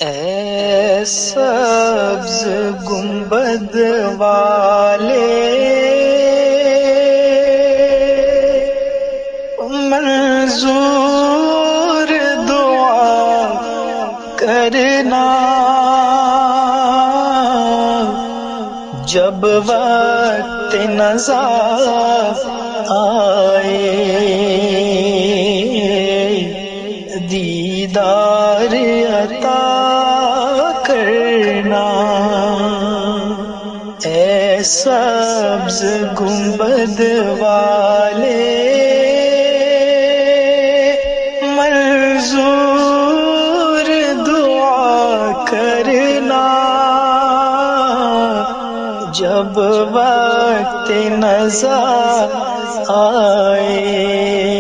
اے سبز گنبد والے منظور دعا کرنا، جب وقت نزا آئے دیدار عطا کرنا۔ اے سبز گنبد والے منظور دعا کرنا، جب وقت نزا آئے